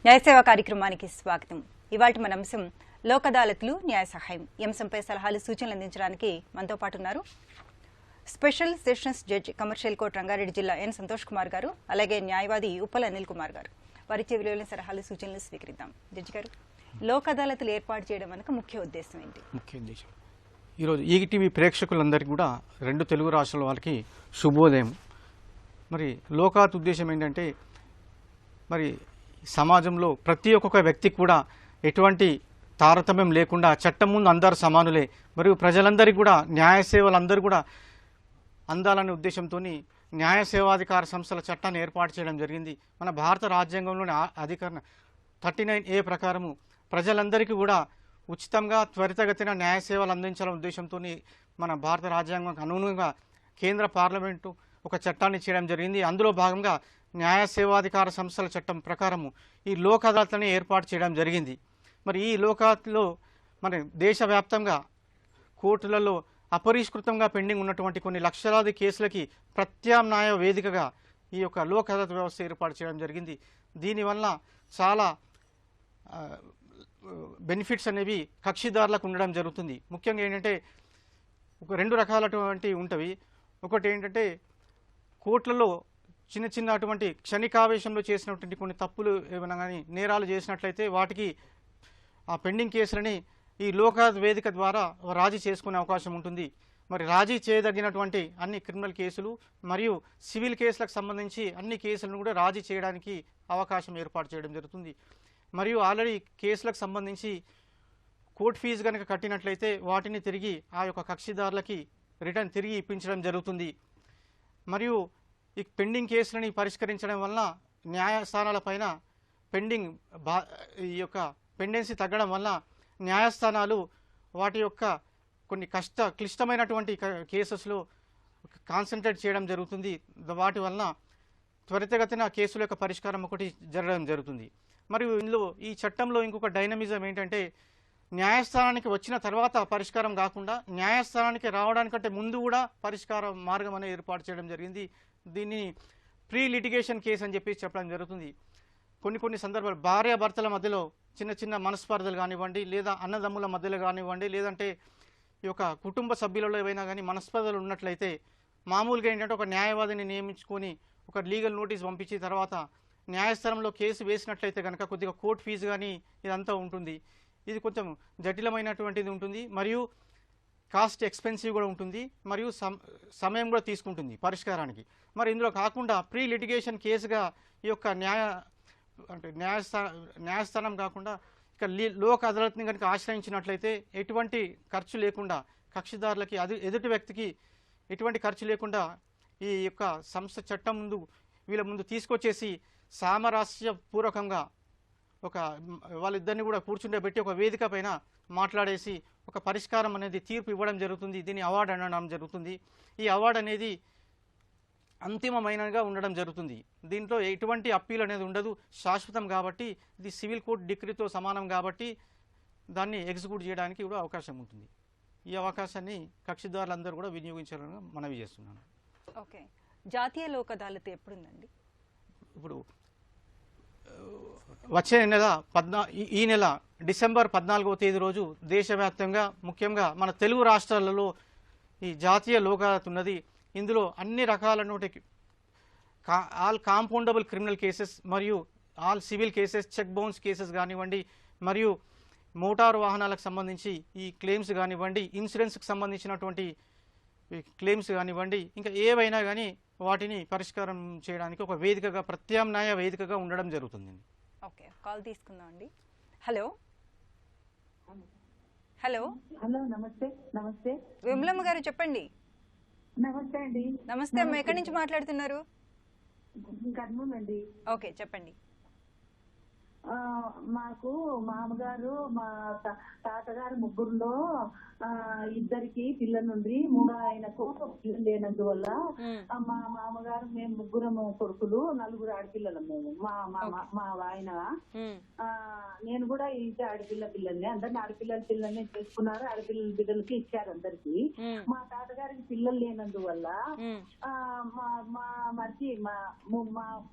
న్యాయసేవ కార్యక్రమానికి స్వాగతం. ఇవాళ మన అంశం లోక్ అదాలత్లు న్యాయ సహాయం. ఈ అంశంపై సలహాలు సూచనలు అందించడానికి మనతో పాటు ఉన్నారు special sessions judge commercial court Rangareddy జిల్లా ఎన్ సంతోష్ కుమార్ గారు, అలాగే న్యాయవాది ఉప్పల అనిల్ కుమార్ గారు. వారిచ్చే విలువైన సలహాలు సూచనలు స్వీకరిద్దాం. జడ్జి గారు, లోక్ అదాలత్లు ఏర్పాటు చేయడం వెనుక ముఖ్య ఉద్దేశం ఏంటి? ముఖ్య ఉద్దేశం ఈరోజు ఈటీవీ ప్రేక్షకులందరికీ కూడా రెండు తెలుగు రాష్ట్రాల వాళ్ళకి శుభోదయం. మరి లోకాత్ ఉద్దేశం ఏంటంటే, మరి సమాజంలో ప్రతి ఒక్కొక్క వ్యక్తికి కూడా ఎటువంటి తారతమ్యం లేకుండా చట్టం ముందు అందరు సమానులే, మరియు ప్రజలందరికీ కూడా న్యాయ సేవలందరూ కూడా అందాలనే ఉద్దేశంతో న్యాయ సేవాధికార సంస్థల చట్టాన్ని ఏర్పాటు చేయడం జరిగింది. మన భారత రాజ్యాంగంలోని అధికరణ 39A ప్రకారము ప్రజలందరికీ కూడా ఉచితంగా త్వరితగతిన న్యాయ సేవలు అందించాలనే ఉద్దేశంతో మన భారత రాజ్యాంగానికి అనుగుణంగా కేంద్ర పార్లమెంటు ఒక చట్టాన్ని చేయడం జరిగింది. అందులో భాగంగా న్యాయ సేవాధికార సంస్థల చట్టం ప్రకారము ఈ లోక్ అదాలత్ని ఏర్పాటు చేయడం జరిగింది. మరి ఈ లోక్ అదాలత్లో మన దేశవ్యాప్తంగా కోర్టులలో అపరిష్కృతంగా పెండింగ్ ఉన్నటువంటి కొన్ని లక్షలాది కేసులకి ప్రత్యామ్నాయ వేదికగా ఈ యొక్క లోక్ అదాలత్ వ్యవస్థ ఏర్పాటు చేయడం జరిగింది. దీనివల్ల చాలా బెనిఫిట్స్ అనేవి కక్షిదారులకు ఉండడం జరుగుతుంది. ముఖ్యంగా ఏంటంటే ఒక రెండు రకాలటువంటి ఉంటవి. ఒకటి ఏంటంటే కోర్టులలో చిన్న చిన్న అటువంటి క్షణికావేశంలో చేసినటువంటి కొన్ని తప్పులు ఏమైనా కానీ నేరాలు చేసినట్లయితే వాటికి ఆ పెండింగ్ కేసులని ఈ లోక్ అదాలత్ వేదిక ద్వారా రాజీ చేసుకునే అవకాశం ఉంటుంది. మరి రాజీ చేయదగినటువంటి అన్ని క్రిమినల్ కేసులు మరియు సివిల్ కేసులకు సంబంధించి అన్ని కేసులను కూడా రాజీ చేయడానికి అవకాశం ఏర్పాటు చేయడం జరుగుతుంది. మరియు ఆల్రెడీ కేసులకు సంబంధించి కోర్టు ఫీజు కనుక కట్టినట్లయితే వాటిని తిరిగి ఆ యొక్క కక్షిదారులకి రిటర్న్ తిరిగి ఇప్పించడం జరుగుతుంది. మరియు ఈ పెండింగ్ కేసులని పరిష్కరించడం వలన న్యాయస్థానాలపైన ఈ యొక్క పెండెన్సీ తగ్గడం వల్ల న్యాయస్థానాలు వాటి యొక్క కొన్ని క్లిష్టమైనటువంటి కేసెస్లో కాన్సన్ట్రేట్ చేయడం జరుగుతుంది. వాటి వలన త్వరితగతిన కేసుల యొక్క పరిష్కారం ఒకటి జరగడం జరుగుతుంది. మరియు ఇందులో ఈ చట్టంలో ఇంకొక డైనమిజం ఏంటంటే, న్యాయస్థానానికి వచ్చిన తర్వాత పరిష్కారం కాకుండా న్యాయస్థానానికి రావడానికంటే ముందు కూడా పరిష్కార మార్గం అనేది ఏర్పాటు చేయడం జరిగింది. దీన్ని ప్రీ లిటిగేషన్ కేసు అని చెప్పి చెప్పడం జరుగుతుంది. కొన్ని సందర్భాలు భార్యాభర్తల మధ్యలో చిన్న చిన్న మనస్పర్ధలు కానివ్వండి, లేదా అన్నదమ్ముల మధ్యలో కానివ్వండి, లేదంటే ఈ యొక్క కుటుంబ సభ్యులలో ఏవైనా కానీ మనస్పర్ధలు ఉన్నట్లయితే మామూలుగా ఏంటంటే ఒక న్యాయవాదిని నియమించుకొని ఒక లీగల్ నోటీస్ పంపించి తర్వాత న్యాయస్థానంలో కేసు వేసినట్లయితే కనుక కొద్దిగా కోర్టు ఫీజు కానీ ఇదంతా ఉంటుంది. ఇది కొంచెం జటిలమైనటువంటిది ఉంటుంది, మరియు కాస్ట్ ఎక్స్పెన్సివ్ కూడా ఉంటుంది, మరియు సమయం కూడా తీసుకుంటుంది పరిష్కారానికి. మరి ఇందులో కాకుండా ప్రీ లిటిగేషన్ కేసుగా ఈ యొక్క న్యాయస్థానం కాకుండా ఇక లోక్ అదాలత్ని కనుక ఆశ్రయించినట్లయితే ఎటువంటి ఖర్చు లేకుండా కక్షిదారులకి ఎదుటి వ్యక్తికి ఎటువంటి ఖర్చు లేకుండా ఈ యొక్క సంస్థ చట్టం వీళ్ళ ముందు తీసుకొచ్చేసి సామరస్యపూర్వకంగా వాళ్ళిద్దరిని కూడా కూర్చుండబెట్టి ఒక వేదిక పైన మాట్లాడేసి ఒక పరిష్కారం అనేది తీర్పు ఇవ్వడం జరుగుతుంది. దీన్ని అవార్డు అనడం జరుగుతుంది. ఈ అవార్డు అనేది అంతిమమైనగా ఉండడం జరుగుతుంది. దీంట్లో ఎటువంటి అప్పీల్ అనేది ఉండదు, శాశ్వతం కాబట్టి. ఇది సివిల్ కోర్టు డిగ్రీతో సమానం కాబట్టి దాన్ని ఎగ్జిక్యూట్ చేయడానికి కూడా అవకాశం ఉంటుంది. ఈ అవకాశాన్ని కక్షిదారులందరూ కూడా వినియోగించాలని మనవి చేస్తున్నాను. ఓకే, జాతీయ లోక్ అదాలత్ ఎప్పుడుందండి? ఇప్పుడు వచ్చే నెల ఈ నెల డిసెంబర్ 14వ తేదీ రోజు దేశవ్యాప్తంగా ముఖ్యంగా మన తెలుగు రాష్ట్రాలలో ఈ జాతీయ లోక్ అదాలత్ ఉన్నది. ఇందులో అన్ని రకాలైనటువంటి ఆల్ కాంపౌండబుల్ క్రిమినల్ కేసెస్ మరియు all civil cases, check bounce cases కానివ్వండి, మరియు మోటారు వాహనాలకు సంబంధించి ఈ క్లెయిమ్స్ కానివ్వండి, ఇన్సూరెన్స్కి సంబంధించినటువంటి క్లెయిమ్స్ కానివ్వండి, ఇంకా ఏవైనా కానీ వాటిని పరిష్కారం చేయడానికి ఒక వేదికగా, ప్రత్యామ్నాయ వేదికగా ఉండడం జరుగుతుంది. ఓకే, కాల్ తీసుకుందాం అండి. హలో హలో హలో, నమస్తే. నమస్తే విమలమ్మ గారు, చెప్పండి. నమస్తే అండి. నమస్తే అమ్మ, ఎక్కడి నుంచి మాట్లాడుతున్నారు? కర్నూలు అండి. ఓకే, చెప్పండి. మాకు మామగారు మా తాతగారు ముగ్గురులో ఇద్దరికి పిల్లలుండ్రి, మూడో ఆయనకు పిల్లలు లేనందువల్ల మా మామగారు మేము ముగ్గురము కొడుకులు, నలుగురు ఆడపిల్లలు మేము. మా ఆయన నేను కూడా ఇంటి ఆడపిల్లల్ని అందరిని ఆడపిల్లల్ని చేసుకున్నారు. ఆడపిల్లల బిడ్డలకి ఇచ్చారు అందరికి. మా తాతగారికి పిల్లలు లేనందువల్ల మా మర్చి మా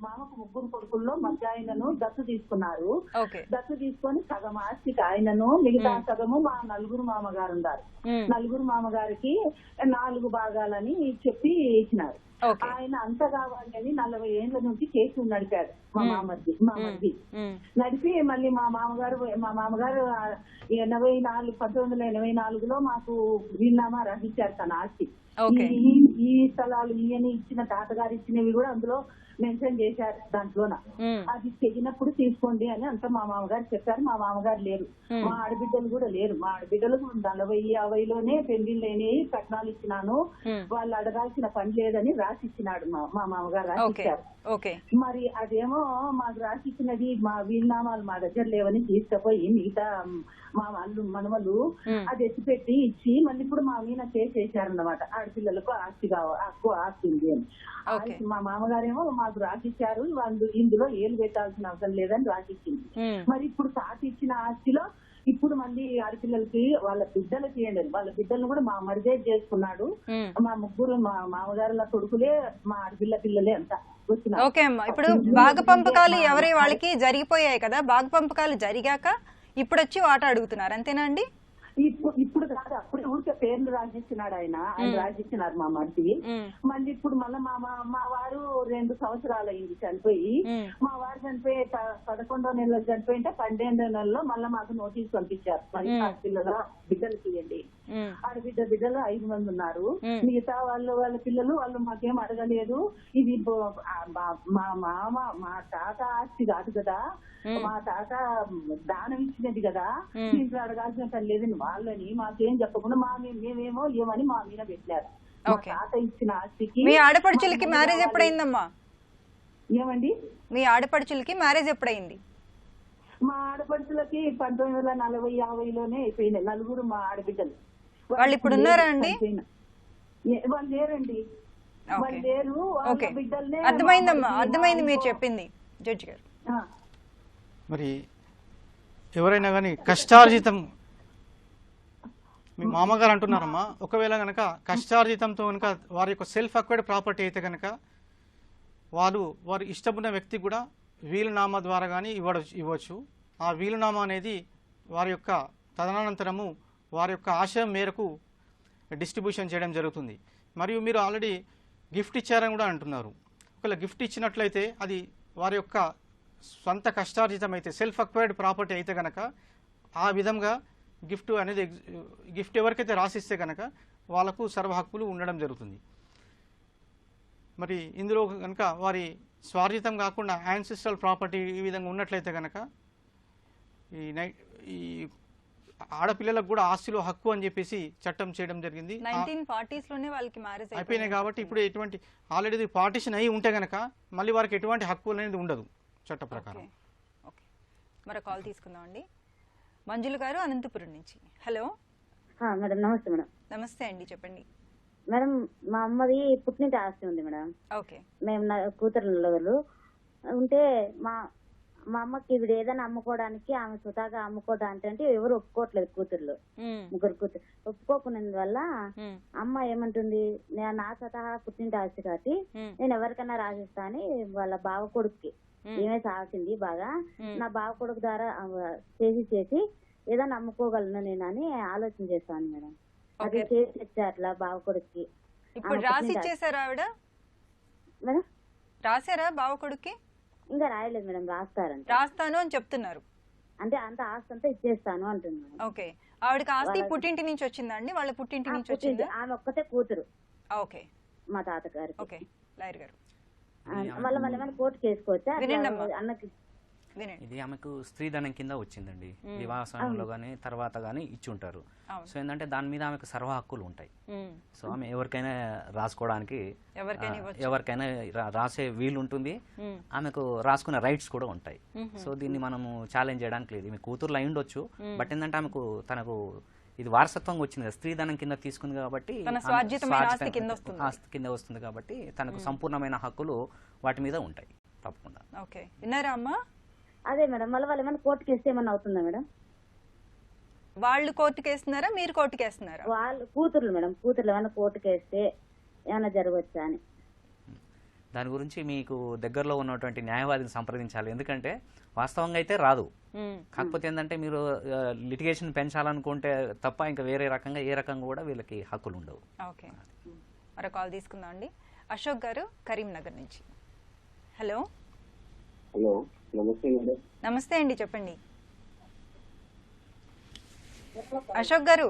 మామకు ముగ్గురు కొడుకుల్లో మధ్య ఆయనను దత్తు తీసుకున్నారు. ఉన్నారు. ఓకే. దత్తు తీసుకొని సగం ఆస్తికి ఆయనను, మిగతా సగము మా నలుగురు మామగారు ఉన్నారు. నలుగురు మామగారికి 4 భాగాలని చెప్పి ఇచ్చినారు. ఆయన అంత కావాలని 40 ఏళ్ల నుంచి కేసు నడిపాడు మా మామది నడిపి మళ్ళీ మా మామగారు 1984లో మాకు వీలునామా రాసిచ్చారు తన ఆస్తి. ఈ స్థలాలు ఈయన ఇచ్చిన తాతగారు ఇచ్చినవి కూడా అందులో మెన్షన్ చేశారు దాంట్లోన. అది తెగినప్పుడు తీసుకోండి అని అంతా మా మామగారు చెప్పారు. మా మామగారు లేరు, మా ఆడబిడ్డలు కూడా లేరు. మా ఆడబిడ్డలకు 40-50లోనే పెళ్లిళ్ళు అయినాయి, కట్నాలు ఇచ్చినాను, వాళ్ళు అడగాల్సిన పని లేదని రాసిచ్చినాడు మా మామగారు రాసిచ్చారు. మరి అదేమో మాకు రాసిచ్చినది మా వీలునామాలు మా దగ్గర లేవని తీసుకుపోయి మిగతా మా వాళ్ళు మనవలు అది ఎత్తిపెట్టి ఇచ్చి మళ్ళీ ఇప్పుడు మా మీద చేసేసారన్నమాట. ఆడపిల్లలకు ఆస్తి ఉంది అని. మా మామగారేమో మాకు రాసిచ్చారు, వాళ్ళు ఇందులో ఏలు పెట్టాల్సిన అవసరం లేదని రాసిచ్చింది. మరి ఇప్పుడు తాత ఇచ్చిన ఆస్తిలో ఇప్పుడు మళ్ళీ ఆడపిల్లలకి వాళ్ళ బిడ్డలకి వాళ్ళ బిడ్డలను కూడా మా మరిదే చేసుకున్నాడు. మా ముగ్గురు మా మామగారుల కొడుకులే మా ఆడపిల్ల పిల్లలే అంతా వచ్చినారు. ఓకే అమ్మా, ఇప్పుడు భాగ పంపకాలు ఎవరి వాళ్ళకి జరిగిపోయాయి కదా, భాగ పంపకాలు జరిగాక ఇప్పుడు వచ్చి వాటా అడుగుతున్నారు అంతేనా అండి? ఇప్పుడు కాదు, అప్పుడు ఊరికే పేర్లు రాసిచ్చినాడు ఆయన రాసిచ్చినారు మా మరిది. మళ్ళీ ఇప్పుడు మళ్ళీ మా వారు 2 సంవత్సరాలు అయింది చనిపోయి. మా వారు చనిపోయి 11వ నెలలో చనిపోయింటే 12వ నెలలో మళ్ళీ మాకు నోటీస్ పంపించారు, మరి పిల్లల బిడ్డలు తీయండి. బిడ్డలు 5 మంది ఉన్నారు. మిగతా వాళ్ళ పిల్లలు వాళ్ళు మాకేం అడగలేదు. ఇది మా మామ మా తాత ఆస్తి కాదు కదా, మా తాత దానం ఇచ్చినది కదా, ఇంట్లో అడగాల్సిన పని లేదని వాళ్ళని మాకేం చెప్పకుండా మేమేమో ఏమని మా మీద పెట్టారు. మా తాత ఇచ్చిన ఆస్తికి. మీ ఆడపడుచులకి మ్యారేజ్ ఎప్పుడైందమ్మా? ఏమండి? మీ ఆడపడుచులకి మ్యారేజ్ ఎప్పుడైంది? మా ఆడపడుచులకి 1940-50లోనే అయిపోయినాయి. 4 మా ఆడబిడ్డలు. వాళ్ళు ఇప్పుడు ఉన్నారా అండి? వాళ్ళు లేరండి, వాళ్ళు లేరు. బిడ్డలనే. అర్థమైందమ్మా, అర్థమైంది మీరు చెప్పింది జడ్జి గారు. మరి ఎవరైనా కానీ కష్టార్జితం, మీ మామగారు అంటున్నారమ్మా, ఒకవేళ కనుక కష్టార్జితంతో కనుక వారి యొక్క సెల్ఫ్ అక్వైర్డ్ ప్రాపర్టీ అయితే కనుక వారు ఇష్టపడిన వ్యక్తి కూడా వీలునామా ద్వారా కానీ ఇవ్వచ్చు. ఆ వీలునామా అనేది వారి యొక్క తదనంతరము వారి యొక్క ఆశయం మేరకు డిస్ట్రిబ్యూషన్ చేయడం జరుగుతుంది. మరియు మీరు ఆల్రెడీ గిఫ్ట్ ఇచ్చారని కూడా అంటున్నారు. ఒకవేళ గిఫ్ట్ ఇచ్చినట్లయితే అది వారి యొక్క సొంత కష్టార్జితం అయితే, సెల్ఫ్ అక్వైర్డ్ ప్రాపర్టీ అయితే కనుక ఆ విధంగా గిఫ్ట్ ఎవరికైతే రాసిస్తే కనుక వాళ్ళకు సర్వ హక్కులు ఉండడం జరుగుతుంది. మరి ఇందులో కనుక వారి స్వార్జితం కాకుండా యాన్సిస్ట్రల్ ప్రాపర్టీ ఈ విధంగా ఉన్నట్లయితే కనుక ఈ ఆడపిల్లలకు కూడా ఆస్తిలో హక్కు అని చెప్పేసి చట్టం చేయడం జరిగింది. 1940s లోనే వాళ్ళకి మ్యారేజ్ అయిపోయినాయి కాబట్టి ఇప్పుడు ఎటువంటి ఆల్రెడీ పార్టీషన్ అయి ఉంటే కనుక మళ్ళీ వారికి ఎటువంటి హక్కు అనేది ఉండదు చట్ట ప్రకారం. మరో కాల్ తీసుకుందాం అండి. మంజుల గారు అనంతపురం నుంచి. Hello madam. నమస్తే మేడం. నమస్తే అండి, చెప్పండి మేడం. మా అమ్మది పుట్టింటి ఆస్తి ఉంది మేడం. మేము కూతురు ఉంటే మా అమ్మకి ఇప్పుడు ఏదైనా అమ్ముకోవడానికి ఆమె స్వతహాగా అమ్ముకోవడానికి అంటే ఎవరు ఒప్పుకోవట్లేదు. కూతుర్లు ముగ్గురు కూతురు ఒప్పుకోకున్నందువల్ల అమ్మ ఏమంటుంది, నా స్వతహా పుట్టింటి ఆస్తి కాబట్టి నేను ఎవరికైనా రాసిస్తా అని వాళ్ళ బావ కొడుకుకి ఏమే సాగింది బాగా, నా బావ కొడుకు ద్వారా చేసి ఏదైనా అమ్ముకోగలను నేను అని ఆలోచన చేస్తాను మేడం. అది చేసి తెచ్చా అట్లా బావ కొడుకుకి. ఇప్పుడు రాసి ఇచ్చేసారా ఆవిడ? మేడం రాసారా బావ కొడుక్కి? ఇంకా రాయలేదు మేడం, రాస్తారంట. రాస్తాను అని చెప్తున్నారు, అంటే అంత ఆస్తి అంతా ఇచ్చేస్తాను అంటున్నాను. ఓకే. ఆవిడకి ఆస్తి పుట్టింటి నుంచి వచ్చిందండి? వాళ్ళ పుట్టింటి నుంచి వచ్చింది? ఆమె ఒక్కతే కూతురు. ఓకే. మా తాతగారు. ఓకే. లాయర్ గారు మళ్ళీ కోర్టుకి వేసుకోవచ్చా? అన్నకి ఇది ఆమెకు స్త్రీధనం కింద వచ్చిందండి. వివాహ సమయంలో గానీ తర్వాత గానీ ఇచ్చి ఉంటారు. సో ఏంటంటే దాని మీద ఆమెకు సర్వ హక్కులు ఉంటాయి. సో ఆమె ఎవరికైనా రాసుకోవడానికి ఎవరికైనా రాసే వీలు ఉంటుంది. ఆమెకు రాసుకునే రైట్స్ కూడా ఉంటాయి. సో దీన్ని మనము ఛాలెంజ్ చేయడానికి లేదు. ఈమె కూతుర్లు అయి ఉండొచ్చు, బట్ ఏంటంటే తనకు ఇది వారసత్వంగా వచ్చింది కదా, స్త్రీధనం కింద తీసుకుంది కాబట్టి ఆస్తి కింద వస్తుంది కాబట్టి తనకు సంపూర్ణమైన హక్కులు వాటి మీద ఉంటాయి తప్పకుండా. ఓకే. విన్నారా అమ్మా? అదే మేడం, మళ్ళీ వాళ్ళు ఏమైనా కోర్టుకి వేస్తే ఏమన్నా అవుతుందా మేడం? వాళ్ళు కోర్టుకి వేస్తున్నారా, మీరు కోర్టుకి వేస్తున్నారా? వాళ్ళు కూతుర్లు మేడం, కూతుర్లు ఏమైనా కోర్టుకి వేస్తే ఏమైనా జరగవచ్చా అని. దాని గురించి మీకు దగ్గరలో ఉన్నటువంటి న్యాయవాదిని సంప్రదించాలి. ఎందుకంటే వాస్తవంగా అయితే రాదు, కాకపోతే ఏంటంటే మీరు లిటిగేషన్ పెంచాలనుకుంటే తప్ప ఇంకా వేరే రకంగా ఏ రకంగా కూడా వీళ్ళకి హక్కులు ఉండవు. ఓకే, మరో కాల్ తీసుకుందాం అండి. అశోక్ గారు కరీంనగర్ నుంచి. హలో. హలో, నమస్తే మేడం. నమస్తే అండి, చెప్పండి. అశోక్ గారు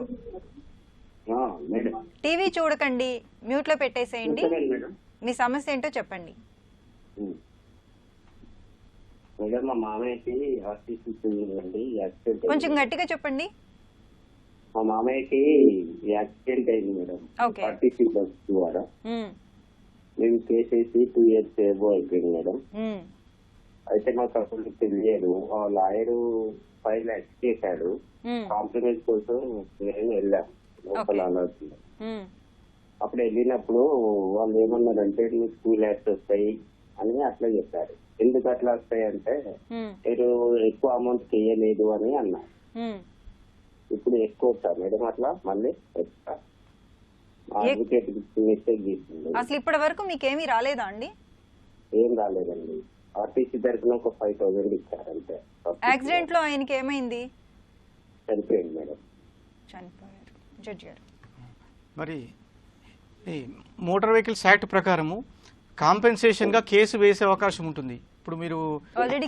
టీవీ చూడకండి, మ్యూట్ లో పెట్టేసేయండి. మీ సమస్య ఏంటో చెప్పండి. మేడం, మా మామయ్యకి యాక్సిడెంట్. కొంచెం గట్టిగా చెప్పండి. మా మామయ్యకి యాక్సిడెంట్ అయింది మేడం, ఆర్టీసీ బస్ ద్వారా. మేము కేసేసి 2 years ఏవో అయిపోయింది మేడం. అయితే మాకు అసలు తెలియదు. ఆ లాయర్ 5 lakhs చేశాడు. కాంప్లిమెంట్ కోసం నేను వెళ్ళాం లోపల అలర్ట్. అప్పుడు వెళ్ళినప్పుడు వాళ్ళు ఏమన్నారంటే మీకు 2 lakhs వస్తాయి అని అట్లా చెప్పారు. ఎందుకు అట్లా వస్తాయి అంటే మీరు ఎక్కువ అమౌంట్ చేయలేదు అని అన్నారు. ఇప్పుడు ఎక్కువ వస్తా మేడం అట్లా మళ్ళీ అడ్వకేట్ మిస్టేక్ చేసింది. అసలు ఇప్పటి వరకు మీకేమీ రాలేదా అండి? ఏం రాలేదండి. ఆర్టీసీ తరఫున ఒక 5,000 ఇచ్చారంటే. యాక్సిడెంట్ లో ఆయనకి ఏమైంది? చనిపోయింది మేడం. చనిపోయారు. జడ్జి గారు, మరి ఈ మోటార్ వెహికల్స్ యాక్ట్ ప్రకారము కాంపెన్సేషన్ గా కేసు వేసే అవకాశం ఉంటుంది. ఇప్పుడు మీరు ఆల్రెడీ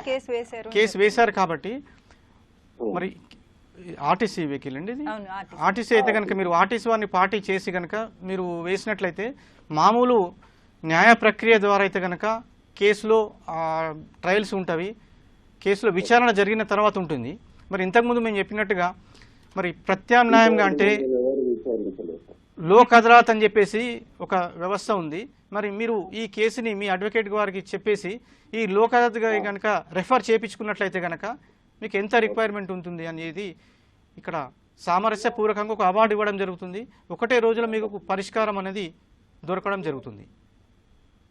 కేసు వేశారు కాబట్టి మరి ఆర్టీసీ వెహికల్ అండి ఇది. ఆర్టీసీ అయితే కనుక మీరు ఆర్టీసీ వారిని పార్టీ చేసి కనుక మీరు వేసినట్లయితే మామూలు న్యాయ ప్రక్రియ ద్వారా అయితే కనుక కేసులో ట్రయల్స్ ఉంటవి, కేసులో విచారణ జరిగిన తర్వాత ఉంటుంది. మరి ఇంతకుముందు మేము చెప్పినట్టుగా మరి ప్రత్యామ్నాయంగా అంటే లోక్ అదాలత్ అని చెప్పేసి ఒక వ్యవస్థ ఉంది. మరి మీరు ఈ కేసుని మీ అడ్వకేట్ వారికి చెప్పేసి ఈ లోక్ అదాలత్ కనుక రెఫర్ చేయించుకున్నట్లయితే కనుక మీకు ఎంత రిక్వైర్మెంట్ ఉంటుంది అనేది ఇక్కడ సామరస్యపూర్వకంగా ఒక అవార్డు ఇవ్వడం జరుగుతుంది. ఒకటే రోజులో మీకు పరిష్కారం అనేది దొరకడం జరుగుతుంది.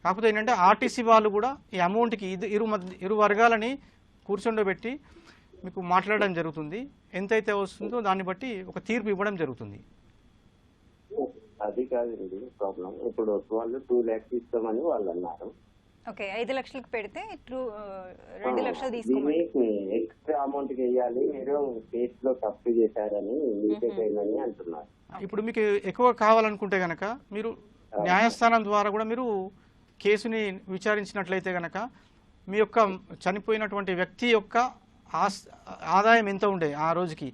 కాకపోతే ఏంటంటే ఆర్టీసీ వాళ్ళు కూడా ఈ అమౌంట్కి ఇరు వర్గాలని కూర్చుండబెట్టి మీకు మాట్లాడడం జరుగుతుంది. ఎంతైతే వస్తుందో దాన్ని బట్టి ఒక తీర్పు ఇవ్వడం జరుగుతుంది. అది కాదండి ప్రాబ్లం. ఇప్పుడు వాళ్ళు 2 lakhs ఇస్తామని వాళ్ళు అన్నారు. ఓకే, 5 లక్షలకు పెడితే 2 లక్షలు తీసుకోమని ఎక్స్ట్రా అమౌంట్ వేయాలి, మీరు కేసులో తప్పు చేశారని మిస్టేక్ అయిందని అంటున్నారు. ఇప్పుడు మీకు ఎక్కువ కావాలనుకుంటే గనక మీరు న్యాయస్థానం ద్వారా కూడా మీరు కేసుని విచారించినట్లయితే గనక మీ యొక్క చనిపోయినటువంటి వ్యక్తి యొక్క ఆదాయం ఎంత ఉండే ఆ రోజుకి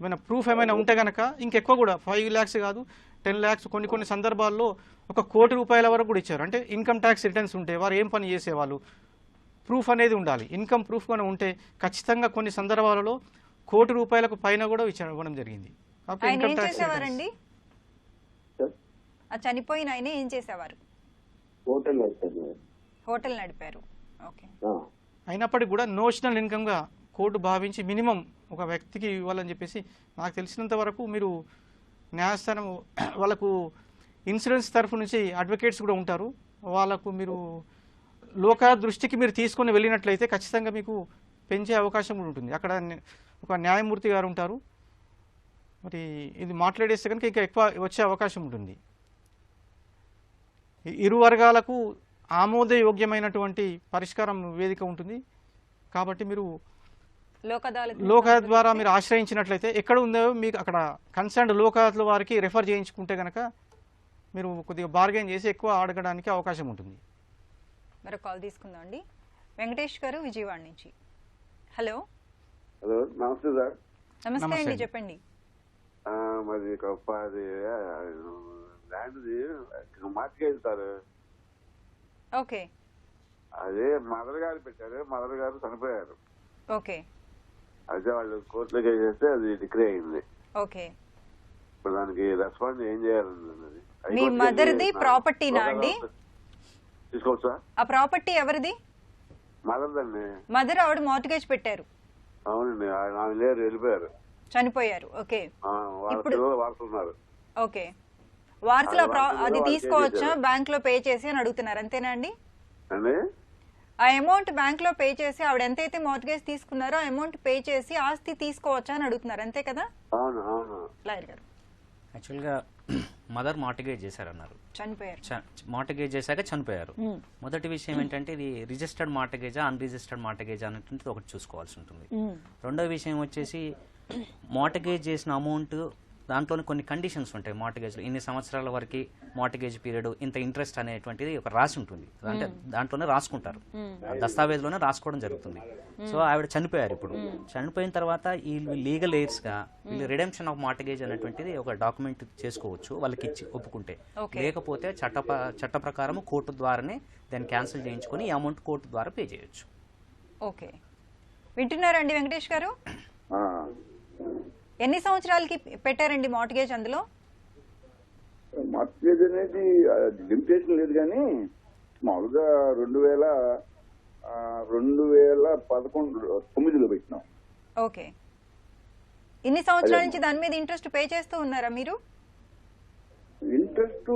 ఏమైనా ప్రూఫ్ ఏమైనా ఉంటే గనక ఇంకెక్కువ కూడా 5 lakhs కాదు 10 lakhs, కొన్ని సందర్భాల్లో 1 కోటి రూపాయల వరకు కూడా ఇచ్చారు. అంటే ఇన్కమ్ ట్యాక్స్ రిటర్న్స్ ఉంటే వారు ఏం పని చేసేవాళ్ళు ప్రూఫ్ అనేది ఉండాలి. ఇన్కమ్ ప్రూఫ్ కూడా ఉంటే ఖచ్చితంగా కొన్ని సందర్భాలలో 1 కోటి రూపాయలకు పైన కూడా ఇవ్వడం జరిగింది. చనిపోయిన ఆయన ఏం చేసేవారు? హోటల్ నడిపారు. ఓకే, అయినప్పటికీ కూడా నోషనల్ ఇన్కమ్ గా కోర్టు భావించి మినిమం ఒక వ్యక్తికి ఇవ్వాలని చెప్పేసి నాకు తెలిసినంత వరకు మీరు న్యాయస్థానం వాళ్ళకు ఇన్సూరెన్స్ తరఫు నుంచి అడ్వకేట్స్ కూడా ఉంటారు. వాళ్ళకు మీరు లోక దృష్టికి మీరు తీసుకొని వెళ్ళినట్లయితే ఖచ్చితంగా మీకు పెంచే అవకాశం కూడా ఉంటుంది. అక్కడ ఒక న్యాయమూర్తి గారు ఉంటారు. మరి ఇది మాట్లాడేస్తే కనుక ఇంకా ఎక్కువ వచ్చే అవకాశం ఉంటుంది. ఇరు వర్గాలకు ఆమోదయోగ్యమైనటువంటి పరిష్కారం వేదిక ఉంటుంది. కాబట్టి మీరు లోక్ అదాలత్ ద్వారా మీరు ఆశ్రయించినట్లయితే ఎక్కడ ఉందో మీకు అక్కడ కన్సర్న్డ్ లోక్ అదాలత్ వారికి రెఫర్ చేయించుకుంటే కనుక మీరు కొద్దిగా బార్గెన్ చేసి ఎక్కువ అడగడానికి అవకాశం ఉంటుంది. మరో కాల్ తీసుకుందాం అండి. వెంకటేష్ గారు విజయవాడ నుంచి. హలో. హలో, నమస్తే సార్. నమస్తే అండి, చెప్పండి. మరి ల్యాండ్ది మార్చికేది సార్. ఓకే, అదే మదర్ గారు పెట్టారు, మదర్ గారు చనిపోయారు. ఓకే, అయితే వాళ్ళు కోర్టులో చేస్తే అది డిగ్రీ అయింది. ఓకే, ఇప్పుడు దానికి రెస్పాన్స్ ఏం చేయాలన్నది. మీ మదర్ది ప్రాపర్టీనా అండి? తీసుకోవచ్చా? ఆ ప్రాపర్టీ ఎవరిది? మదర్దండి. మదర్ ఆవిడ మార్టిగేజ్ పెట్టారు. అవునండి, ఆమె లేరు, వెళ్ళిపోయారు, చనిపోయారు. ఓకే, వారసున్నారు. ఓకే, వారసులు అది తీసుకోవచ్చా బ్యాంక్ లో పే చేసి అని అడుగుతున్నారు, అంతేనా అండి? ఆ అమౌంట్ బ్యాంక్ లో పే చేసి ఆవిడ ఎంతైతే మార్టిగేజ్ తీసుకున్నారో ఆ అమౌంట్ పే చేసి ఆస్తి తీసుకోవచ్చా అని అడుగుతున్నారు, అంతే కదా? అవును అవును. లాయర్ గారు, యాక్చువల్గా మదర్ మార్టిగేజ్ చేశారన్నారు. చనిపోయారు. మార్టిగేజ్ చేశాక చనిపోయారు. మొదటి విషయం ఏంటంటే ఇది రిజిస్టర్డ్ మార్టిగేజా అన్రిజిస్టర్డ్ మార్టిగేజా అనేటువంటిది ఒకటి చూసుకోవాల్సి ఉంటుంది. రెండో విషయం వచ్చేసి మార్టిగేజ్ చేసిన అమౌంట్ దాంట్లోనే కొన్ని కండిషన్స్ ఉంటాయి. మార్టిగేజ్లో ఇన్ని సంవత్సరాల వరకు మార్టిగేజ్ పీరియడ్, ఇంత ఇంట్రెస్ట్ అనేటువంటిది ఒక రాసి ఉంటుంది. అంటే దాంట్లోనే రాసుకుంటారు, దస్తావేజ్లోనే రాసుకోవడం జరుగుతుంది. సో ఆవిడ చనిపోయారు. ఇప్పుడు చనిపోయిన తర్వాత ఈ లీగల్ ఎయిర్స్గా వీళ్ళు రిడెంప్షన్ ఆఫ్ మార్టిగేజ్ అనేటువంటిది ఒక డాక్యుమెంట్ చేసుకోవచ్చు వాళ్ళకి ఇచ్చి ఒప్పుకుంటే. లేకపోతే చట్ట ప్రకారం కోర్టు ద్వారానే దాన్ని క్యాన్సిల్ చేయించుకొని ఈ అమౌంట్ కోర్టు ద్వారా పే చేయొచ్చు. ఓకే, వింటున్నారండి వెంకటేష్ గారు? ఎన్ని సంవత్సరాలకి పెట్టారండి మార్టిగేజ్? అందులో మార్టిగేజ్ అనేది లిమిటేషన్ లేదు, కానీ మామూలుగా 2011-9లో పెట్టినాం. ఓకే, ఇన్ని సంవత్సరాల నుంచి దాని మీద ఇంట్రెస్ట్ పే చేస్తూ ఉన్నారా మీరు? ఇంట్రెస్ట్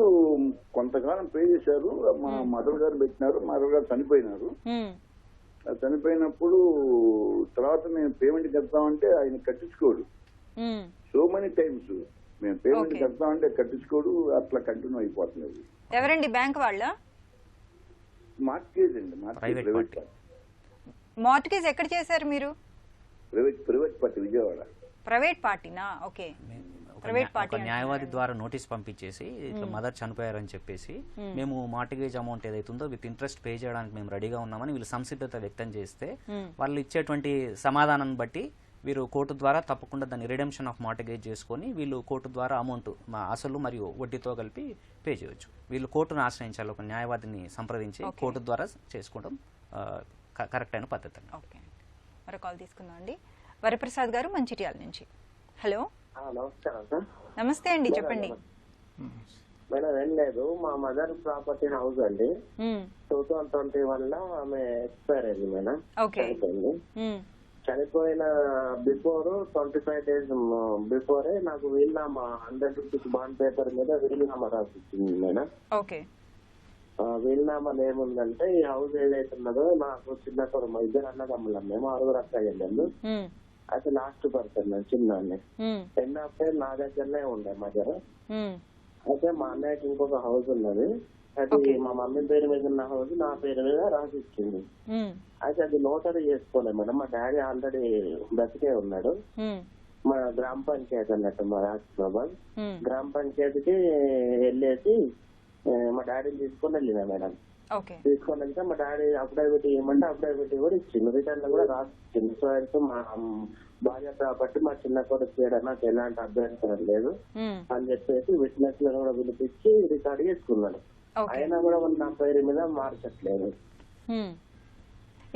కొంతకాలం పే చేశారు. మా మదర్ గారు పెట్టినారు. మదర్ గారు చనిపోయినారు. చనిపోయినప్పుడు తర్వాత మేము పేమెంట్ కడతామంటే ఆయన కట్టించుకోడు. సో మెనీ టైమ్స్ మేము పేమెంట్ కడతామంటే కట్టించుకోడు. అట్లా కంటిన్యూ అయిపోతున్నది. ఎవరండి? బ్యాంక్ వాళ్ళ? మార్టిగేజ్ అండి, ప్రైవేట్. మార్టిగేజ్ ఎక్కడ చేశారు మీరు? Private party, Vijayawada. ప్రైవేట్ పార్టీనా? ఓకే. ఒక న్యాయవాది ద్వారా నోటీస్ పంపించేసి ఇట్లా మదర్ చనిపోయారని చెప్పేసి మేము మార్టిగేజ్ అమౌంట్ ఏదైతుందో విత్ ఇంట్రెస్ట్ పే చేయడానికి మేము రెడీగా ఉన్నామని వీళ్ళు సంసిద్ధత వ్యక్తం చేస్తే వాళ్ళు ఇచ్చేటువంటి సమాధానాన్ని బట్టి వీరు కోర్టు ద్వారా తప్పకుండా దాన్ని రిడెంప్షన్ ఆఫ్ మార్టిగేజ్ చేసుకొని వీళ్ళు కోర్టు ద్వారా అమౌంట్ అసలు మరియు వడ్డీతో కలిపి పే చేయొచ్చు. వీళ్ళు కోర్టును ఆశ్రయించాలి, ఒక న్యాయవాదిని సంప్రదించి కోర్టు ద్వారా చేసుకోవడం కరెక్ట్ అయిన పద్ధతి. ఓకే, మరో కాల్ తీసుకుందాం అండి. వరప్రసాద్ గారు మంచిర్యాల నుంచి. హలో, నమస్కారం సార్. నమస్తే అండి, చెప్పండి. మేడం ఏం లేదు, మా మదర్ ప్రాపర్టీ హౌస్ అండి 2021 లో ఆమె ఎక్స్పైర్ అయింది మేడం. చనిపోయింది. చనిపోయిన బిఫోర్ 25 days బిఫోరే నాకు వీలునామా 100 rupees బాండ్ పేపర్ మీద వీలునామా రాసిచ్చింది మేడం. ఓకే. వీలునామాలు ఏముందంటే ఈ హౌస్ ఏదైతే ఉన్నదో నాకు చిన్న కొడుకు, ఇద్దరు అన్నదమ్ములం, మేము 6 అక్కయ్యలు. అయితే లాస్ట్ పర్సన్ చిన్నాన్ని 10 of time నా దగ్గరనే ఉండే మదర్. అయితే మా అన్నయ్యకి ఇంకొక హౌస్ ఉన్నది, అది మా మమ్మీ పేరు మీద ఉన్న హౌస్ నా పేరు మీద రాసి ఇచ్చింది. అయితే అది నోటరీ చేసుకోలేదు మేడం. మా డాడీ ఆల్రెడీ బ్రతికే ఉన్నాడు. మా గ్రామ పంచాయతీ అన్నట్టు, మా రాజబాబాద్ గ్రామ పంచాయతీకి వెళ్ళేసి మా డాడీని తీసుకొని వెళ్ళినా మేడం. తీసుకొని వెళ్తే మా డాడీ అఫిడవిట్ ఇవ్వమంటే అఫిడవిట్ కూడా ఇచ్చింది, రిటర్న్ కూడా రాసి ఇచ్చింది. సో మా భార్య ప్రాపర్టీ మా చిన్న కొడుకు చేయడం నాకు ఎలాంటి అభ్యంతరం లేదు అని చెప్పేసి విట్నెస్ లను కూడా పిలిపించి రికార్డ్ చేసుకున్నాను. అయినా కూడా నా పేరు మీద మార్చట్లేదు.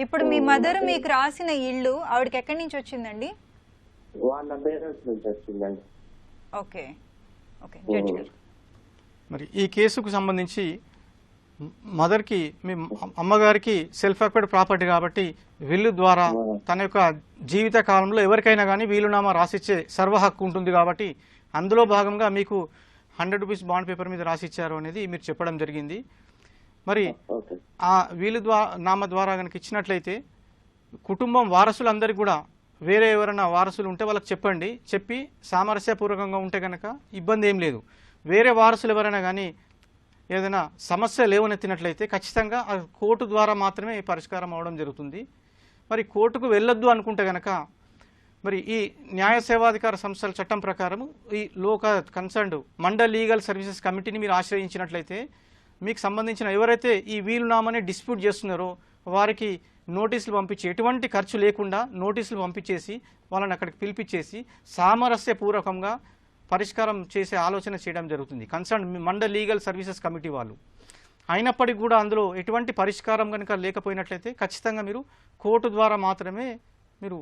ఇప్పుడు మీ మదర్ మీకు రాసిన ఇల్లు ఆవిడకి ఎక్కడి నుంచి వచ్చిందండి? వాళ్ళ పేరెంట్స్ నుంచి వచ్చిందండి. Okay, okay. మరి ఈ కేసుకు సంబంధించి మదర్కి, మీ అమ్మగారికి సెల్ఫ్ అక్వైర్డ్ ప్రాపర్టీ కాబట్టి విల్లు ద్వారా తన యొక్క జీవిత కాలంలో ఎవరికైనా కానీ వీలునామా రాసిచ్చే సర్వ హక్కు ఉంటుంది. కాబట్టి అందులో భాగంగా మీకు 100 rupees బాండ్ పేపర్ మీద రాసిచ్చారు అనేది మీరు చెప్పడం జరిగింది. మరి ఆ వీలు నామా ద్వారా కనుక ఇచ్చినట్లయితే కుటుంబం వారసులందరికీ కూడా వేరే ఎవరైనా వారసులు ఉంటే వాళ్ళకి చెప్పండి, చెప్పి సామరస్యపూర్వకంగా ఉంటే కనుక ఇబ్బంది ఏం లేదు. వేరే వారసులు ఎవరైనా కానీ ఏదైనా సమస్య లేవనెత్తినట్లయితే ఖచ్చితంగా ఆ కోర్టు ద్వారా మాత్రమే పరిష్కారం అవడం జరుగుతుంది. మరి కోర్టుకు వెళ్ళొద్దు అనుకుంటే కనుక మరి ఈ న్యాయ సేవాధికార సంస్థల చట్టం ప్రకారం ఈ లోక కన్సర్న్డ్ మండల్ లీగల్ సర్వీసెస్ కమిటీని మీరు ఆశ్రయించినట్లయితే మీకు సంబంధించిన ఎవరైతే ఈ వీలునామాని డిస్ప్యూట్ చేస్తున్నారో వారికి నోటీసులు పంపించి, ఎటువంటి ఖర్చు లేకుండా నోటీసులు పంపించేసి వాళ్ళని అక్కడికి పిలిపించేసి సామరస్యపూర్వకంగా పరిష్కారం చేసే ఆలోచన చేయడం జరుగుతుంది concern mandal legal services committee వాళ్ళు. అయినప్పటికీ కూడా అందులో ఎటువంటి పరిష్కారం కనుక లేకపోయినట్లయితే ఖచ్చితంగా మీరు కోర్టు ద్వారా మాత్రమే మీరు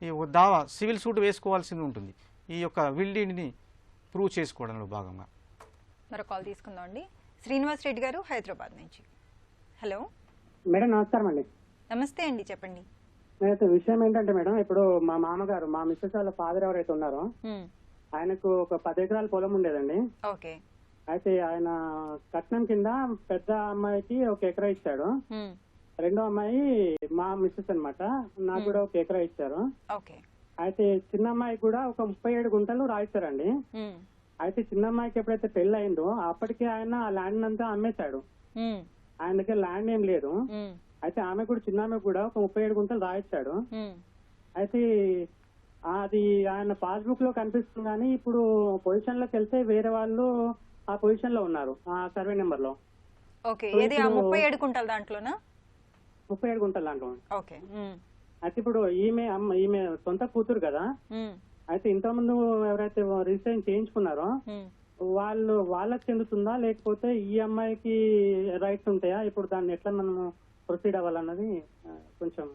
ఈ దావా సివిల్ సూట్ వేసుకోవాల్సింది ఉంటుంది ఈ యొక్క విల్డీని ప్రూవ్ చేసుకోవడంలో భాగంగా. మరో కాల్ తీసుకుందాం అండి. శ్రీనివాస్ రెడ్డి గారు హైదరాబాద్ నుంచి. హలో మేడం, నమస్కారం అండి. నమస్తే అండి, చెప్పండి. విషయం ఏంటంటే మేడం, ఇప్పుడు మా మామగారు, మా మిస్సెస్ వాళ్ళ ఫాదర్ ఎవరైతే ఉన్నారో ఆయనకు ఒక 10 ఎకరాల పొలం ఉండేదండి. ఓకే. అయితే ఆయన కట్నం కింద పెద్ద అమ్మాయికి 1 ఎకరా ఇచ్చాడు, రెండో అమ్మాయి మా మిస్సెస్ అన్నమాట, నాకు కూడా 1 ఎకరా ఇచ్చారు. అయితే చిన్న అమ్మాయికి కూడా ఒక 37 గుంటలు రాయిస్తారండి. అయితే చిన్న అమ్మాయికి ఎప్పుడైతే పెళ్లి అయిందో అప్పటికే ఆయన ఆ ల్యాండ్ అంతా అమ్మేశాడు. ఆయన దగ్గర ల్యాండ్ ఏం లేదు. అయితే ఆమె కూడా చిన్న ఆమె కూడా ఒక 37 గుంటలు రాయించాడు. అయితే అది ఆయన పాస్బుక్ లో కనిపిస్తుంది, కానీ ఇప్పుడు పొజిషన్ లోకి వెళ్తే వేరే వాళ్ళు ఆ పొజిషన్ లో ఉన్నారు ఆ సర్వే నెంబర్ లో. 37 గుంటల దాంట్లోనా? 37 గుంటల దాంట్లో. ఓకే. అయితే ఇప్పుడు ఈమె సొంత కూతురు కదా. అయితే ఇంతకుముందు ఎవరైతే రిజిస్ట్రేషన్ చేయించుకున్నారో వాళ్ళకి చెందుతుందా లేకపోతే ఈ అమ్మాయికి రైట్స్ ఉంటాయా? ఇప్పుడు దాన్ని ఎట్లా మనం ప్రొసీడ్ అవ్వాలన్నది కొంచెం.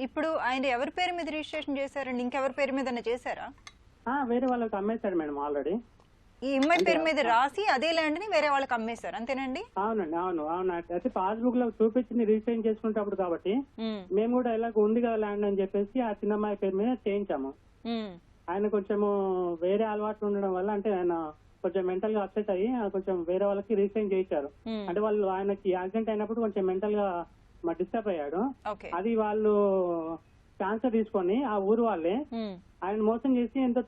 ఇప్పుడు ఆయన ఎవరి పేరు మీద రిజిస్ట్రేషన్ చేశారండి? ఇంకెవరి పేరు మీద చేశారా? వేరే వాళ్ళకి అమ్మేశాడు మేడం ఆల్రెడీ. ఈ అమ్మాయి పేరు మీద రాసి అదే ల్యాండ్ ని వేరే వాళ్ళకి అమ్మేశారు, అంతేనండి? అవునండి, అవును. అయితే పాస్బుక్ లో చూపించింది రిజిస్ట్రేషన్ చేసుకునేటప్పుడు కాబట్టి మేము కూడా ఇలాగ ఉంది కదా ల్యాండ్ అని చెప్పేసి ఆ చిన్న అమ్మాయి పేరు మీద చేయించాము. ఆయన కొంచెము వేరే అలవాట్లు ఉండడం వల్ల, అంటే ఆయన కొంచెం మెంటల్ గా అప్సెట్ అయ్యి కొంచెం వేరే వాళ్ళకి రిజిస్ట్రేషన్ చేయించారు. అంటే వాళ్ళు ఆయనకి యాక్సిడెంట్ అయినప్పుడు కొంచెం మెంటల్ గా డిస్టర్బ్ అయ్యాడు. అది వాళ్ళు ఛాన్స్ తీసుకొని ఆ ఊరు వాళ్ళే ఆయన మోసం చేసి ఎంతో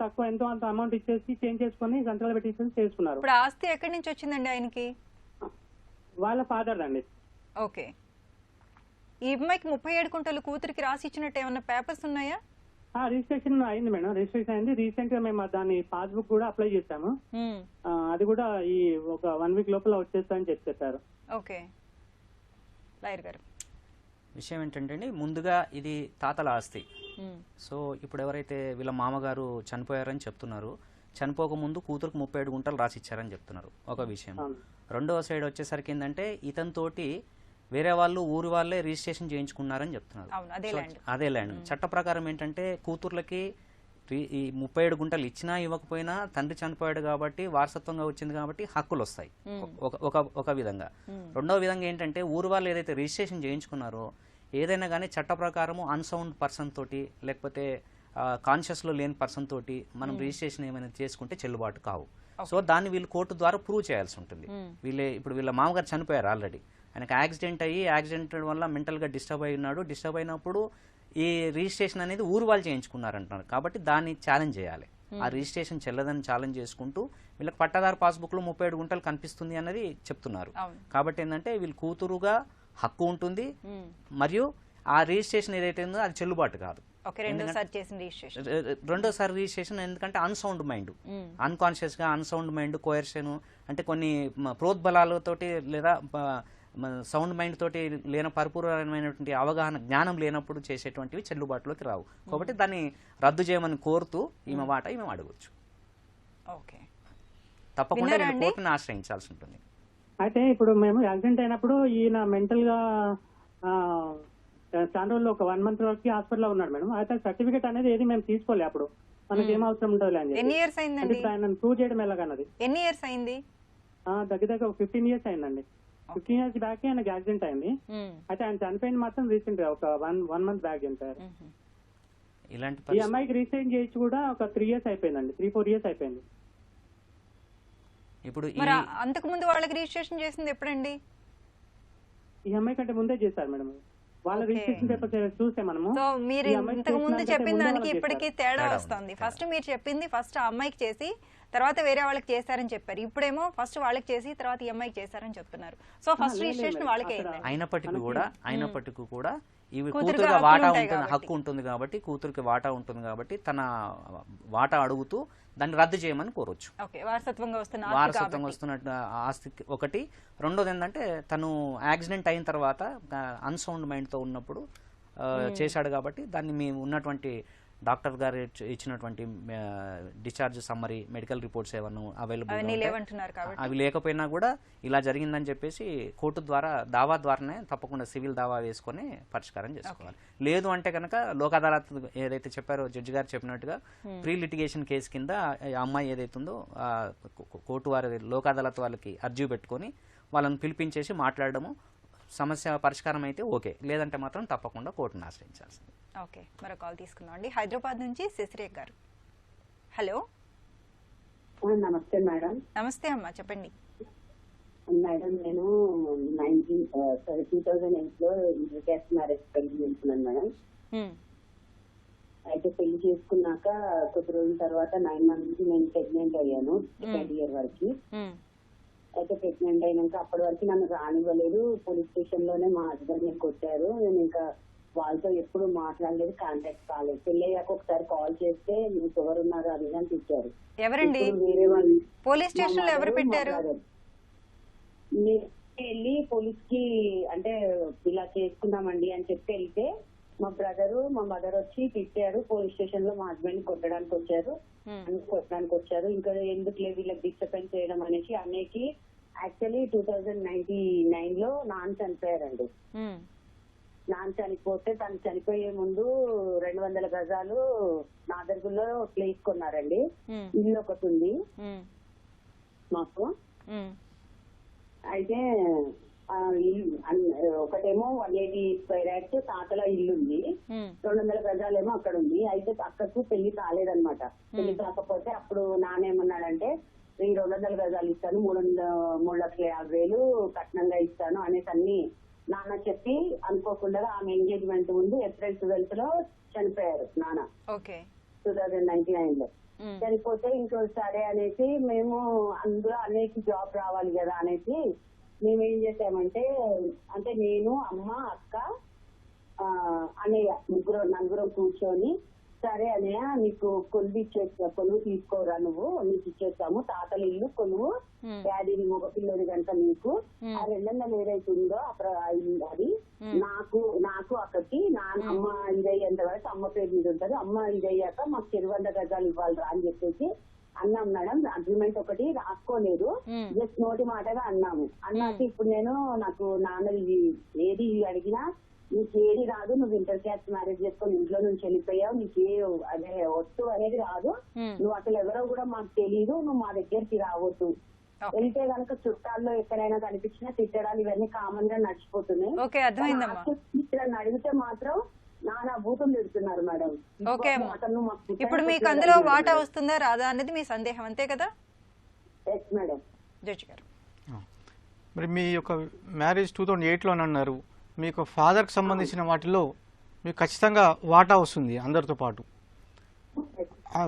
అంత అమౌంట్ ఇచ్చేసి చేంజ్ చేసుకుని సంతకాలు పెట్టి చేసుకున్నారు. ఇప్పుడు ఆస్తి ఎక్కడి నుంచి వచ్చిందండి ఆయనకి? వాళ్ళ ఫాదర్ అండి. ఓకే. ఈ అమ్మాయికి 37 గుంటలు కూతురికి రాసి ఇచ్చినట్టు ఏమన్నా పేపర్స్ ఉన్నాయా? రిజిస్ట్రేషన్ అయింది మేడం, రిజిస్ట్రేషన్ అయింది. రీసెంట్ గా మేము దాని పాస్బుక్ కూడా అప్లై చేశాము. అది కూడా ఈ ఒక 1 వీక్ లోపల వచ్చేస్తామని చెప్పారు. ఓకే. లాయర్ గారు, విషయం ఏంటంటే ముందుగా ఇది తాతల ఆస్తి. సో ఇప్పుడు ఎవరైతే వీళ్ళ మామగారు చనిపోయారని చెప్తున్నారు, చనిపోకముందు కూతురుకు 37 గుంటలు రాసిచ్చారని చెప్తున్నారు ఒక విషయం. రెండవ సైడ్ వచ్చేసరికి ఏంటంటే ఇతనితోటి వేరే వాళ్ళు ఊరి వాళ్ళే రిజిస్ట్రేషన్ చేయించుకున్నారని చెప్తున్నారు. అదే ల్యాండ్ చట్ట ప్రకారం ఏంటంటే కూతుర్లకి ఈ 37 గుంటలు ఇచ్చినా ఇవ్వకపోయినా తండ్రి చనిపోయాడు కాబట్టి వారసత్వంగా వచ్చింది కాబట్టి హక్కులు వస్తాయి ఒక విధంగా. రెండవ విధంగా ఏంటంటే ఊరు వాళ్ళు ఏదైతే రిజిస్ట్రేషన్ చేయించుకున్నారో ఏదైనా కానీ చట్ట ప్రకారము అన్సౌండ్ పర్సన్ తోటి లేకపోతే కాన్షియస్ లో లేని పర్సన్ తోటి మనం రిజిస్ట్రేషన్ ఏమైనా చేసుకుంటే చెల్లుబాటు కావు. సో దాన్ని వీళ్ళు కోర్టు ద్వారా ప్రూవ్ చేయాల్సి ఉంటుంది. ఇప్పుడు వీళ్ళ మామగారు చనిపోయారు ఆల్రెడీ, ఆయనకు యాక్సిడెంట్ వల్ల మెంటల్ గా డిస్టర్బ్ అయినాడు. డిస్టర్బ్ అయినప్పుడు ఈ రిజిస్ట్రేషన్ అనేది ఊరు వాళ్ళు చేయించుకున్నారంటున్నారు కాబట్టి దాన్ని ఛాలెంజ్ చేయాలి. ఆ రిజిస్ట్రేషన్ చెల్లదని ఛాలెంజ్ చేసుకుంటూ వీళ్ళకి పట్టాదారు పాస్బుక్ లో 37 గుంటలు కనిపిస్తుంది అన్నది చెప్తున్నారు. కాబట్టి ఏంటంటే వీళ్ళు కూతురుగా హక్కు ఉంటుంది మరియు ఆ రిజిస్ట్రేషన్ ఏదైతే ఉందో అది చెల్లుబాటు కాదు. రెండోసారి రిజిస్ట్రేషన్ ఎందుకంటే అన్సౌండ్ మైండ్, అన్కాన్షియస్ గా అన్సౌండ్ మైండ్, కోయర్షన్ అంటే కొన్ని ప్రోద్బలాలతోటి లేదా సౌండ్ మైండ్ తోటి లేని పరిపూర్ణమైనటువంటి అవగాహన జ్ఞానం లేనప్పుడు చేసేటువంటివి చెల్లుబాటులోకి రావు. కాబట్టి దాన్ని రద్దు చేయమని కోరుతూ ఈమె అడగవచ్చు. తప్పకుండా కోర్టును ఆశ్రయించాల్సి ఉంటుంది. అయితే ఇప్పుడు మేము యాక్సిడెంట్ అయినప్పుడు ఈయన మెంటల్ గా చాలా రోజులు ఒక 1 మంత్ వరకు హాస్పిటల్లో ఉన్నాడు మేడం. అయితే సర్టిఫికేట్ అనేది ఏది మేము తీసుకోలే. అప్పుడు మనకి ఏం అవసరం ఉంటుంది అని ఆయన ప్రూవ్ చేయడం ఎలాగన్నది. ఎన్ని ఇయర్స్ అయింది? దగ్గర 15 ఇయర్స్ అయిందండి. 15 ఇయర్స్ బ్యాక్ ఆయనకి యాక్సిడెంట్ అయింది. అయితే ఆయన చనిపోయింది మాత్రం రీసెంట్ గా ఒక 1 మంత్ బ్యాక్ చనిపోయారు. ఈ అమ్మాయికి రిజిస్ట్రేషన్ చేయించి కూడా ఒక 3 ఇయర్స్ అయిపోయిందండి, 3-4 ఇయర్స్ అయిపోయింది. ఇప్పుడు అంతకు ముందు వాళ్ళకి రిజిస్ట్రేషన్ చేసింది ఎప్పుడండి? ఈ అమ్మాయి కంటే ముందే చేశారు మేడం. వాళ్ళ రిజిస్ట్రేషన్ పేపర్ చూస్తే మనము. సో మీరు ఇంతకు ముందు చెప్పిన దానికి ఇప్పటికీ తేడా వస్తుంది. ఫస్ట్ మీరు చెప్పింది ఫస్ట్ ఆ అమ్మాయికి చేసి తర్వాత వేరే వాళ్ళకి చేశారని చెప్పారు. ఇప్పుడేమో ఫస్ట్ వాళ్ళకి చేసి తర్వాత ఈ అమ్మాయికి చేశారని చెప్తున్నారు. సో ఫస్ట్ రిజిస్ట్రేషన్ వాళ్ళకే అయినప్పటికీ కూడా ఇవి కూతురుగా వాటా ఉంటుంది, హక్కు ఉంటుంది కాబట్టి కూతురికి వాటా ఉంటుంది కాబట్టి తన వాటా అడుగుతూ దాన్ని రద్దు చేయమని కోరొచ్చు. వారసత్వంగా వస్తున్న ఆస్తి ఒకటి. రెండోది ఏంటంటే తను యాక్సిడెంట్ అయిన తర్వాత అన్సౌండ్ మైండ్ తో ఉన్నప్పుడు చేశాడు కాబట్టి దాన్ని మేము ఉన్నటువంటి డాక్టర్ గారు ఇచ్చినటువంటి డిశ్చార్జ్ సమ్మరీ, మెడికల్ రిపోర్ట్స్ ఏమన్నా అవైలబుల్ అవి లేకపోయినా కూడా ఇలా జరిగిందని చెప్పేసి కోర్టు ద్వారా దావా ద్వారానే తప్పకుండా సివిల్ దావా వేసుకొని పరిష్కారం చేసుకోవాలి. లేదు అంటే కనుక లోక్ అదాలత్ ఏదైతే చెప్పారో జడ్జి గారు చెప్పినట్టుగా ప్రీ లిటిగేషన్ కేసు కింద అమ్మాయి ఏదైతుందో కోర్టు వారి లోక్ అదాలత్ వాళ్ళకి అర్జీ పెట్టుకొని వాళ్ళని పిలిపించేసి మాట్లాడడము, సమస్య పరిష్కారం అయితే ఓకే, లేదంటే మాత్రం తప్పకుండా కోర్టును ఆశ్రయించాల్సింది. ఓకే, మరో కాల్ తీసుకుందాం అండి. హైదరాబాద్ నుంచి శశిరేఖ గారు. హలో, నమస్తే మేడం. నమస్తే అమ్మా, చెప్పండి మేడం. నేను 2008 లో ఇంటర్ క్యాస్ట్ మ్యారేజ్ పెళ్లి చేస్తున్నాను మేడం. అయితే పెళ్లి చేసుకున్నాక కొద్ది రోజుల తర్వాత 9 months నేను ప్రెగ్నెంట్ అయ్యాను 2 year వరకు. అయితే ప్రెగ్నెంట్ అయినాక అప్పటి వరకు నన్ను రానివ్వలేదు. పోలీస్ స్టేషన్ లోనే మా హస్బెండ్ ని కొట్టారు. నేను ఇంకా వాళ్ళతో ఎప్పుడు మాట్లాడలేదు, కాంటాక్ట్ కాలేదు. పెళ్ళయ్యాక ఒకసారి కాల్ చేస్తే మీకు ఎవరున్నారు అది అని తిట్టారు. ఎవరండి వేరే వాళ్ళు పోలీస్ స్టేషన్ లో ఎవరు పెట్టారు? వెళ్ళి పోలీస్ కి అంటే ఇలా చేసుకున్నామండి అని చెప్పి వెళ్తే మా బ్రదరు మా మదర్ వచ్చి తిట్టారు. పోలీస్ స్టేషన్ లో మా హస్బెండ్ కొట్టడానికి వచ్చారు, కొట్టడానికి వచ్చారు. ఇంకా ఎందుకు లేదు వీళ్ళకి డిస్టర్బెన్స్ చేయడం అనేసి అన్నయ్యకి యాక్చువల్లీ 2099 లో నాన్న చనిపోయారండి. నాన్న చనిపోతే తను చనిపోయే ముందు 200 గజాలు నాదర్గుల్లో ప్లేస్ కొన్నారండి. ఇల్లు ఒకటి ఉంది మాకు. అయితే ఒకటేమో 180 square యార్డ్స్ తాతల ఇల్లు ఉంది, 200 గజాలేమో అక్కడ ఉంది. అయితే అక్కకు పెళ్లి కాలేదన్నమాట. పెళ్లి కాకపోతే అప్పుడు నాన్న ఏమన్నాడంటే ఈ 200 గజాలు ఇస్తాను, 3,50,000 కట్నంగా ఇస్తాను అనేసి అన్ని నాన్న చెప్పి అనుకోకుండా ఆమె ఎంగేజ్మెంట్ ముందు April 12th లో చనిపోయారు నాన్న 2099 లో. చనిపోతే ఇంకో సరే అనేసి మేము అందులో అన్నయ్యకి జాబ్ రావాలి కదా అనేసి మేమేం చేసామంటే అంటే నేను అమ్మ అక్క అన్నయ్య నలుగురం కూర్చొని సరే అన్నయ్య నీకు కొలువు తీసుకోరా, నీకు ఇచ్చేస్తాము తాతల ఇల్లు కొలువు, డాడీని మగపిల్లని కనుక నీకు ఆ 200 ఏదైతే ఉందో అది నాకు అక్కకి అమ్మ ఇదయ్యేంత వరకు అమ్మ పేరు మీద ఉంటుంది, అమ్మ ఇదయ్యాక మాకు 100 గజాలు ఇవ్వాలిరా అని చెప్పేసి అన్నాం మేడం. అగ్రిమెంట్ ఒకటి రాసుకోలేదు, జస్ట్ నోటి మాటగా అన్నాము. అన్నాక ఇప్పుడు నాకు నాన్న ఏది అడిగినా నీకు ఏది రాదు, నువ్వు ఇంటర్ క్యాస్ట్ మ్యారేజ్ చేసుకొని ఇంట్లో నుంచి వెళ్ళిపోయావు, నీకు అదే ఒట్టు అనేది రాదు, నువ్వు అసలు ఎవరో కూడా మాకు తెలీదు, నువ్వు మా దగ్గరికి రావద్దు, వెళ్తే కనుక చుట్టాల్లో ఎక్కడైనా కనిపించినా తిట్టడాలు ఇవన్నీ కామన్ గా నడిచిపోతున్నాయి. ఇట్లా అడిగితే మాత్రం నానా భూతం పెడుతున్నారు మేడం. ఇప్పుడు మీకు అందులో వాటా వస్తుందా రాదా అనేది మీ సందేహం, అంతే కదా? మేడం. జడ్జి గారు, మరి మీ యొక్క మ్యారేజ్ 2008లో అన్నారు, మీకు ఫాదర్కి సంబంధించిన వాటిలో మీకు ఖచ్చితంగా వాటా వస్తుంది అందరితో పాటు.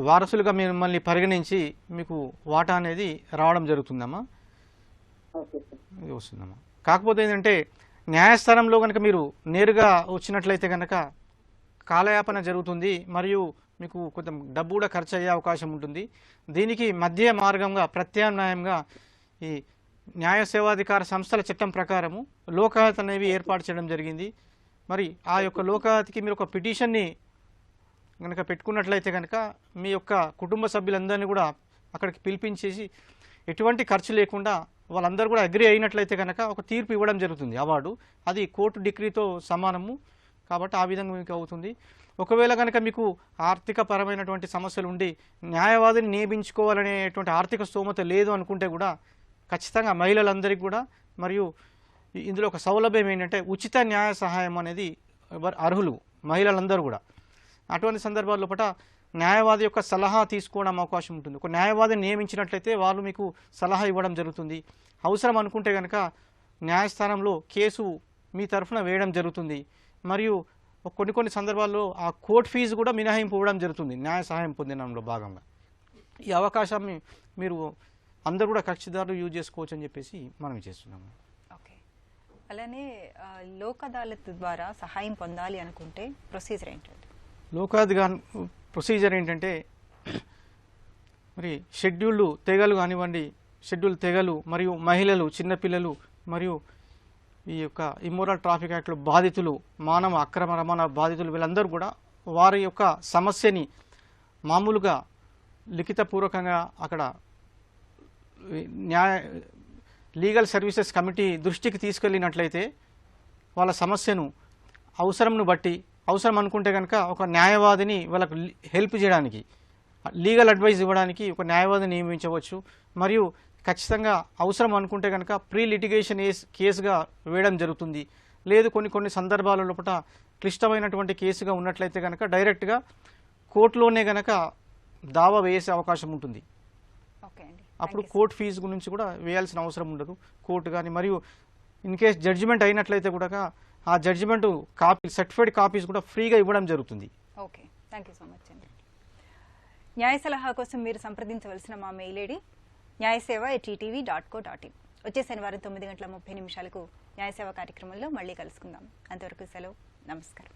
వారసులుగా మిమ్మల్ని పరిగణించి మీకు వాటా అనేది రావడం జరుగుతుందమ్మా, ఇది వస్తుందమ్మా. కాకపోతే ఏంటంటే న్యాయస్థానంలో కనుక మీరు నేరుగా వచ్చినట్లయితే కనుక కాలయాపన జరుగుతుంది, మరియు మీకు కొంచెం డబ్బు కూడా ఖర్చు అయ్యే అవకాశం ఉంటుంది. దీనికి మధ్య మార్గంగా ప్రత్యామ్నాయంగా ఈ న్యాయ సేవాధికార సంస్థల చట్టం ప్రకారము లోకాయత్ అనేవి ఏర్పాటు చేయడం జరిగింది. మరి ఆ యొక్క లోకాయత్కి మీరు ఒక పిటిషన్ని కనుక పెట్టుకున్నట్లయితే కనుక మీ యొక్క కుటుంబ సభ్యులందరినీ కూడా అక్కడికి పిలిపించేసి ఎటువంటి ఖర్చు లేకుండా వాళ్ళందరూ కూడా అగ్రి అయినట్లయితే కనుక ఒక తీర్పు ఇవ్వడం జరుగుతుంది. అవార్డు అది కోర్టు డిగ్రీతో సమానము కాబట్టి ఆ విధంగా మీకు అవుతుంది. ఒకవేళ కనుక మీకు ఆర్థిక పరమైనటువంటి సమస్యలు ఉండి న్యాయవాదిని నియమించుకోవాలనేటువంటి ఆర్థిక స్తోమత లేదు అనుకుంటే కూడా ఖచ్చితంగా మహిళలందరికీ కూడా మరియు ఇందులో ఒక సౌలభ్యం ఏంటంటే ఉచిత న్యాయ సహాయం అనేది అర్హులు మహిళలందరూ కూడా. అటువంటి సందర్భాల్లో పట న్యాయవాది యొక్క సలహా తీసుకోవడం అవకాశం ఉంటుంది. ఒక న్యాయవాదిని నియమించినట్లయితే వాళ్ళు మీకు సలహా ఇవ్వడం జరుగుతుంది. అవసరం అనుకుంటే కనుక న్యాయస్థానంలో కేసు మీ తరఫున వేయడం జరుగుతుంది. మరియు కొన్ని సందర్భాల్లో ఆ కోర్టు ఫీజు కూడా మినహాయింపు ఇవ్వడం జరుగుతుంది న్యాయ సహాయం పొందడంలో భాగంగా. ఈ అవకాశాన్ని మీరు అందరూ కూడా కక్షిదారులు యూజ్ చేసుకోవచ్చు అని చెప్పేసి మనం చేస్తున్నాము. ఓకే, అలానే లోక్ అదాలత్ ద్వారా సహాయం పొందాలి అనుకుంటే ప్రొసీజర్ ఏంటంటే? లోక్ అదాలత్ ప్రొసీజర్ ఏంటంటే మరి షెడ్యూల్డ్ తెగలు కానివ్వండి, షెడ్యూల్డ్ తెగలు మరియు మహిళలు, చిన్నపిల్లలు మరియు ఈ యొక్క ఇమ్మోరల్ ట్రాఫిక్ యాక్ట్లో బాధితులు, మానవ అక్రమ రవాణా బాధితులు, వీళ్ళందరూ కూడా వారి యొక్క సమస్యని మామూలుగా లిఖితపూర్వకంగా అక్కడ లీగల్ సర్వీసెస్ కమిటీ దృష్టికి తీసుకెళ్ళినట్లయితే వాళ్ళ సమస్యను అవసరంను బట్టి, అవసరం అనుకుంటే కనుక ఒక న్యాయవాదిని వాళ్ళకు హెల్ప్ చేయడానికి, లీగల్ అడ్వైజ్ ఇవ్వడానికి ఒక న్యాయవాదిని నియమించవచ్చు. మరియు ఖచ్చితంగా అవసరం అనుకుంటే కనుక ప్రీ లిటిగేషన్ కేసుగా వేయడం జరుగుతుంది. లేదు కొన్ని సందర్భాల లోపల క్లిష్టమైనటువంటి కేసుగా ఉన్నట్లయితే కనుక డైరెక్ట్గా కోర్టులోనే కనుక దావా వేసే అవకాశం ఉంటుంది. అప్పుడు కోర్టు ఫీజు గురించి కూడా వేయాల్సిన అవసరం ఉండదు కోర్టు కానీ. మరియు ఇన్ కేస్ జడ్జిమెంట్ అయినట్లయితే కూడా ఆ జడ్జిమెంట్ కాపీ, సర్టిఫైడ్ కాపీస్ కూడా ఫ్రీగా ఇవ్వడం జరుగుతుంది. Okay, thank you so much అండి. న్యాయ సలహా కోసం మీరు సంప్రదించవలసిన మా మెయిల్ ఐడి nyayaseeva@ttv.co.in. వచ్చే శనివారం 9:30 న్యాయసేవ కార్యక్రమంలో మళ్ళీ కలుసుకుందాం. అంతవరకు సెలవు. నమస్కారం.